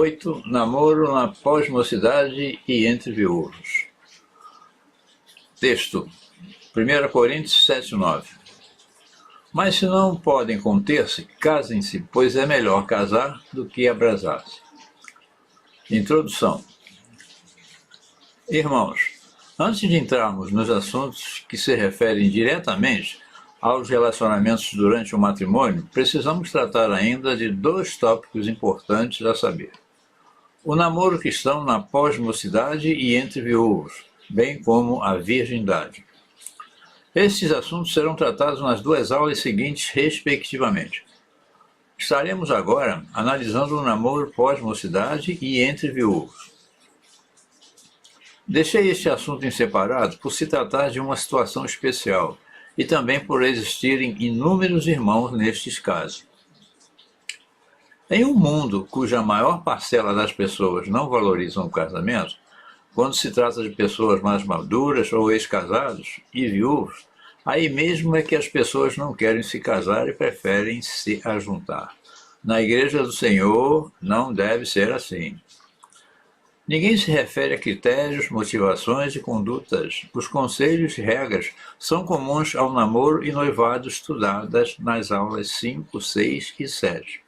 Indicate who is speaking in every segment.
Speaker 1: 8. Namoro na pós-mocidade e entre viúvos. Texto: 1 Coríntios 7, 9. Mas se não podem conter-se, casem-se, pois é melhor casar do que abrasar-se. Introdução. Irmãos, antes de entrarmos nos assuntos que se referem diretamente aos relacionamentos durante o matrimônio, precisamos tratar ainda de 2 tópicos importantes a saber: o namoro cristão na pós-mocidade e entre viúvos, bem como a virgindade. Estes assuntos serão tratados nas 2 aulas seguintes, respectivamente. Estaremos agora analisando o namoro pós-mocidade e entre viúvos. Deixei este assunto em separado por se tratar de uma situação especial e também por existirem inúmeros irmãos nestes casos. Em um mundo cuja maior parcela das pessoas não valorizam o casamento, quando se trata de pessoas mais maduras ou ex-casados e viúvos, aí mesmo é que as pessoas não querem se casar e preferem se ajuntar. Na Igreja do Senhor não deve ser assim. Ninguém se refere a critérios, motivações e condutas. Os conselhos e regras são comuns ao namoro e noivado estudadas nas aulas 5, 6 e 7.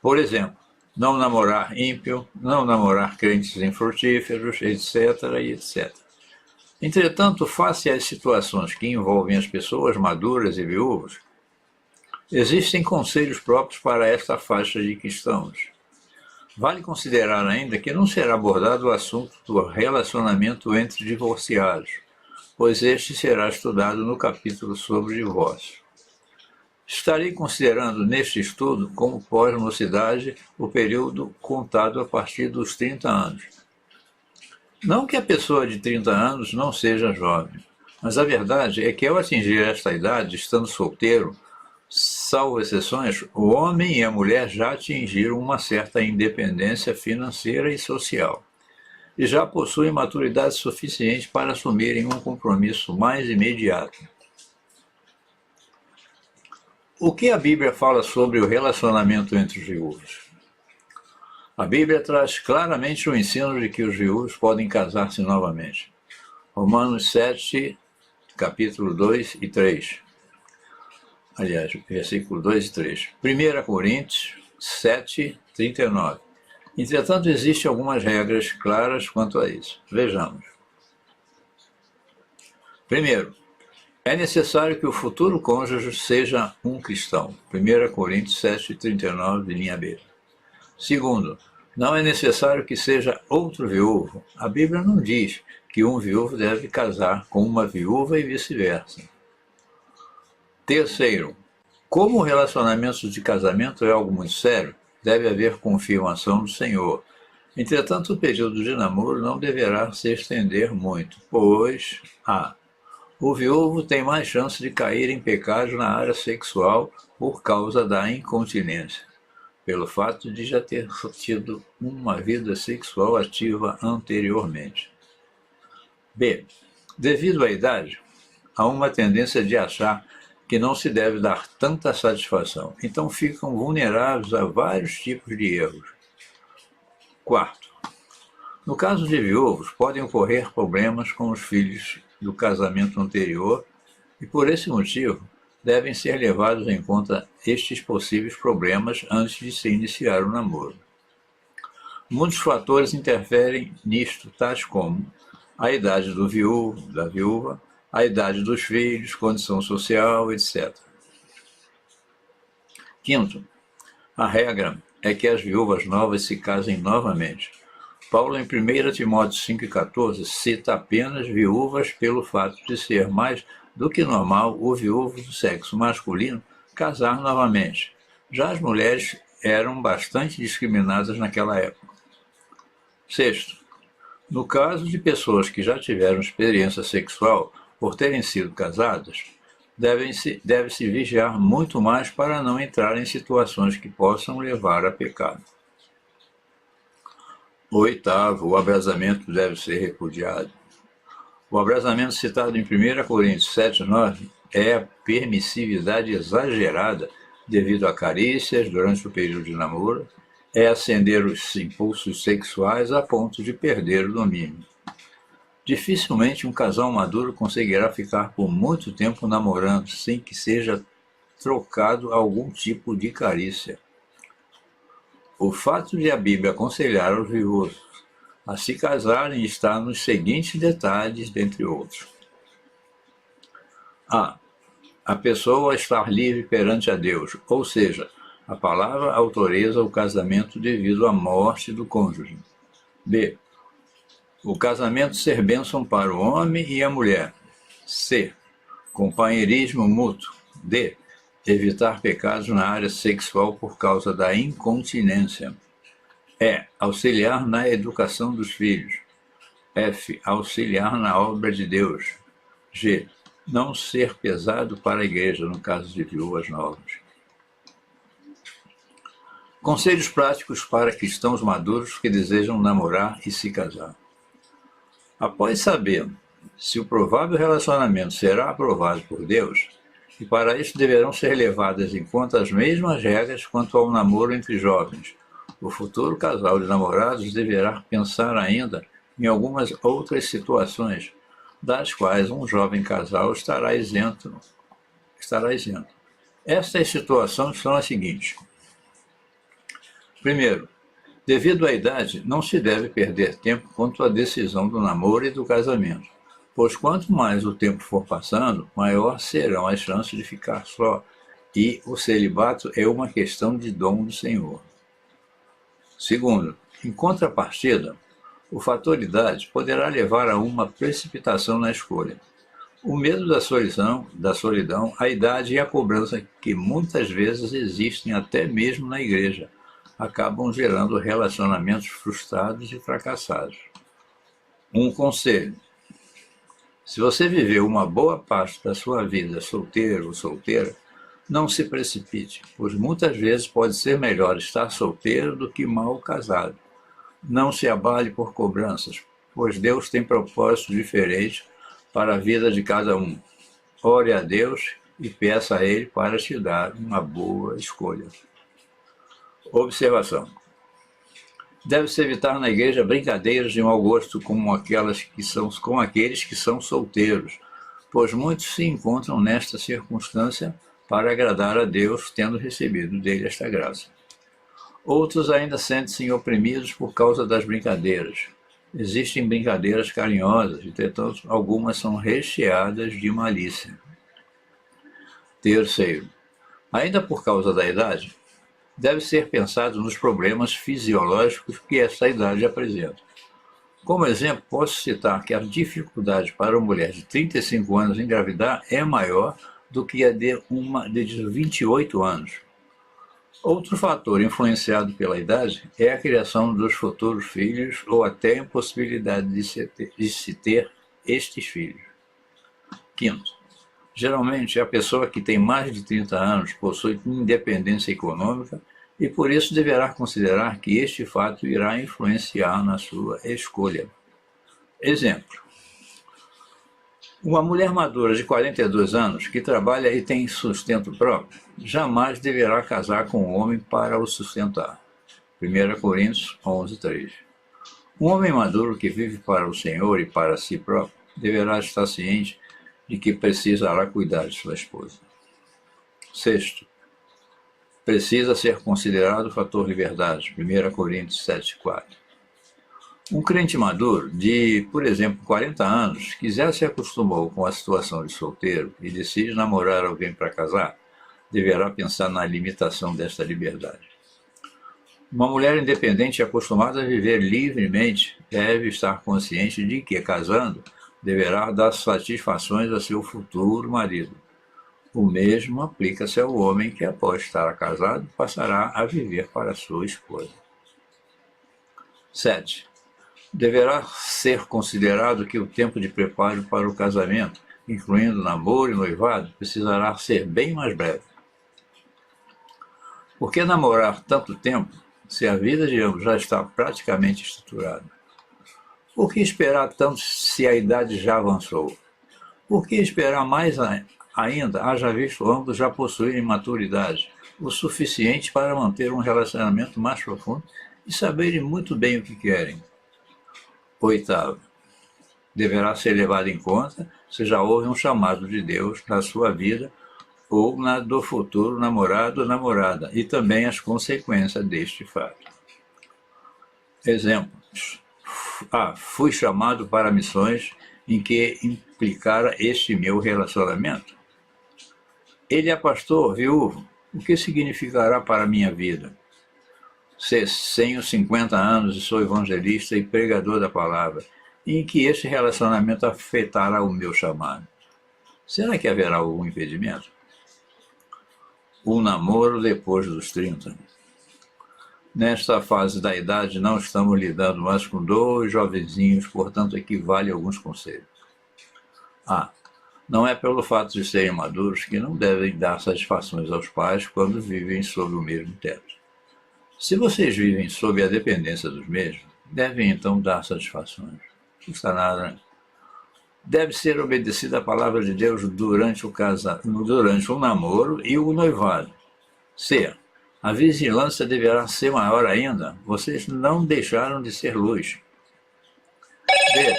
Speaker 1: Por exemplo, não namorar ímpio, não namorar crentes infrutíferos, etc. e etc. Entretanto, face às situações que envolvem as pessoas maduras e viúvas, existem conselhos próprios para esta faixa de cristãos. Vale considerar ainda que não será abordado o assunto do relacionamento entre divorciados, pois este será estudado no capítulo sobre divórcio. Estarei considerando neste estudo como pós-mocidade o período contado a partir dos 30 anos. Não que a pessoa de 30 anos não seja jovem, mas a verdade é que ao atingir esta idade, estando solteiro, salvo exceções, o homem e a mulher já atingiram uma certa independência financeira e social, e já possuem maturidade suficiente para assumirem um compromisso mais imediato. O que a Bíblia fala sobre o relacionamento entre os viúvos? A Bíblia traz claramente o ensino de que os viúvos podem casar-se novamente. Romanos 7, capítulo 2 e 3. Aliás, versículo 2 e 3. 1 Coríntios 7, 39. Entretanto, existem algumas regras claras quanto a isso. Vejamos. Primeiro, é necessário que o futuro cônjuge seja um cristão. 1 Coríntios 7, 39, linha B. Segundo, não é necessário que seja outro viúvo. A Bíblia não diz que um viúvo deve casar com uma viúva e vice-versa. Terceiro, como o relacionamento de casamento é algo muito sério, deve haver confirmação do Senhor. Entretanto, o período de namoro não deverá se estender muito, pois o viúvo tem mais chance de cair em pecado na área sexual por causa da incontinência, pelo fato de já ter tido uma vida sexual ativa anteriormente. B. Devido à idade, há uma tendência de achar que não se deve dar tanta satisfação, então ficam vulneráveis a vários tipos de erros. Quarto, no caso de viúvos, podem ocorrer problemas com os filhos do casamento anterior e, por esse motivo, devem ser levados em conta estes possíveis problemas antes de se iniciar o namoro. Muitos fatores interferem nisto, tais como a idade do viúvo, da viúva, a idade dos filhos, condição social, etc. Quinto, a regra é que as viúvas novas se casem novamente. Paulo, em 1 Timóteo 5,14, cita apenas viúvas pelo fato de ser mais do que normal o viúvo do sexo masculino casar novamente. Já as mulheres eram bastante discriminadas naquela época. Sexto, no caso de pessoas que já tiveram experiência sexual por terem sido casadas, deve-se vigiar muito mais para não entrar em situações que possam levar a pecado. Oitavo, o abrasamento deve ser repudiado. O abrasamento citado em 1 Coríntios 7, 9 é a permissividade exagerada devido a carícias durante o período de namoro, é acender os impulsos sexuais a ponto de perder o domínio. Dificilmente um casal maduro conseguirá ficar por muito tempo namorando sem que seja trocado algum tipo de carícia. O fato de a Bíblia aconselhar aos viúvos a se casarem está nos seguintes detalhes, dentre outros. A pessoa estar livre perante a Deus, ou seja, a palavra autoriza o casamento devido à morte do cônjuge. B. O casamento ser bênção para o homem e a mulher. C. Companheirismo mútuo. D. Evitar pecados na área sexual por causa da incontinência. E. Auxiliar na educação dos filhos. F. Auxiliar na obra de Deus. G. Não ser pesado para a igreja, no caso de viúvas novas. Conselhos práticos para cristãos maduros que desejam namorar e se casar. Após saber se o provável relacionamento será aprovado por Deus, e para isso deverão ser levadas em conta as mesmas regras quanto ao namoro entre jovens, o futuro casal de namorados deverá pensar ainda em algumas outras situações, das quais um jovem casal estará isento. Estas situações são as seguintes. Primeiro, devido à idade, não se deve perder tempo quanto à decisão do namoro e do casamento, pois quanto mais o tempo for passando, maior serão as chances de ficar só, e o celibato é uma questão de dom do Senhor. Segundo, em contrapartida, o fator idade poderá levar a uma precipitação na escolha. O medo da solidão, a idade e a cobrança que muitas vezes existem até mesmo na igreja, acabam gerando relacionamentos frustrados e fracassados. Um conselho: se você viveu uma boa parte da sua vida solteiro ou solteira, não se precipite, pois muitas vezes pode ser melhor estar solteiro do que mal casado. Não se abale por cobranças, pois Deus tem propósitos diferentes para a vida de cada um. Ore a Deus e peça a Ele para te dar uma boa escolha. Observação: deve-se evitar na igreja brincadeiras de mau gosto com aqueles que são solteiros, pois muitos se encontram nesta circunstância para agradar a Deus, tendo recebido dele esta graça. Outros ainda sentem-se oprimidos por causa das brincadeiras. Existem brincadeiras carinhosas, entretanto, algumas são recheadas de malícia. Terceiro, ainda por causa da idade, deve ser pensado nos problemas fisiológicos que essa idade apresenta. Como exemplo, posso citar que a dificuldade para uma mulher de 35 anos engravidar é maior do que a de uma de 28 anos. Outro fator influenciado pela idade é a criação dos futuros filhos ou até a impossibilidade de se ter estes filhos. Quinto, geralmente a pessoa que tem mais de 30 anos possui independência econômica e por isso deverá considerar que este fato irá influenciar na sua escolha. Exemplo: uma mulher madura de 42 anos que trabalha e tem sustento próprio jamais deverá casar com um homem para o sustentar. 1 Coríntios 11:3. Um homem maduro que vive para o Senhor e para si próprio deverá estar ciente de que precisará cuidar de sua esposa. Sexto, precisa ser considerado o fator liberdade. 1 Coríntios 7:4. Um crente maduro de, por exemplo, 40 anos, que já se acostumou com a situação de solteiro e decide namorar alguém para casar, deverá pensar na limitação desta liberdade. Uma mulher independente e acostumada a viver livremente deve estar consciente de que, casando, deverá dar satisfações a seu futuro marido. O mesmo aplica-se ao homem que, após estar casado, passará a viver para sua esposa. 7. Deverá ser considerado que o tempo de preparo para o casamento, incluindo namoro e noivado, precisará ser bem mais breve. Por que namorar tanto tempo se a vida de ambos já está praticamente estruturada? Por que esperar tanto se a idade já avançou? Por que esperar mais ainda, haja visto ambos já possuírem maturidade, o suficiente para manter um relacionamento mais profundo e saberem muito bem o que querem. Oitavo, deverá ser levado em conta se já houve um chamado de Deus na sua vida ou na do futuro namorado ou namorada, e também as consequências deste fato. Exemplos. Fui chamado para missões em que implicara este meu relacionamento. Ele é pastor, viúvo. O que significará para a minha vida? Tenho 50 anos e sou evangelista e pregador da palavra, em que este relacionamento afetará o meu chamado. Será que haverá algum impedimento? O namoro depois dos 30. Nesta fase da idade não estamos lidando mais com dois jovenzinhos, portanto equivale a alguns conselhos. Não é pelo fato de serem maduros que não devem dar satisfações aos pais quando vivem sob o mesmo teto. Se vocês vivem sob a dependência dos mesmos, devem então dar satisfações. Não custa nada, né? Deve ser obedecida a palavra de Deus durante o namoro e o noivado. C. A vigilância deverá ser maior ainda. Vocês não deixaram de ser luz. D.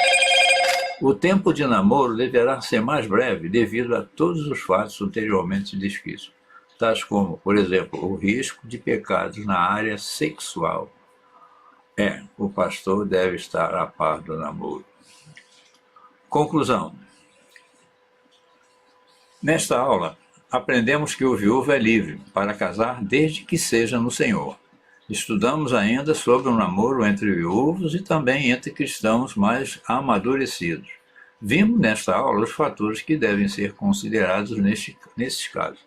Speaker 1: O tempo de namoro deverá ser mais breve devido a todos os fatos anteriormente descritos, tais como, por exemplo, o risco de pecados na área sexual. O pastor deve estar a par do namoro. Conclusão. Nesta aula, aprendemos que o viúvo é livre para casar desde que seja no Senhor. Estudamos ainda sobre o namoro entre viúvos e também entre cristãos mais amadurecidos. Vimos nesta aula os fatores que devem ser considerados nesses casos.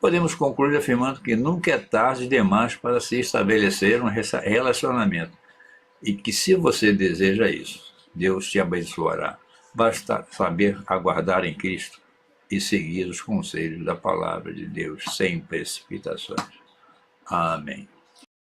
Speaker 1: Podemos concluir afirmando que nunca é tarde demais para se estabelecer um relacionamento e que, se você deseja isso, Deus te abençoará. Basta saber aguardar em Cristo e seguir os conselhos da palavra de Deus sem precipitações. Amém.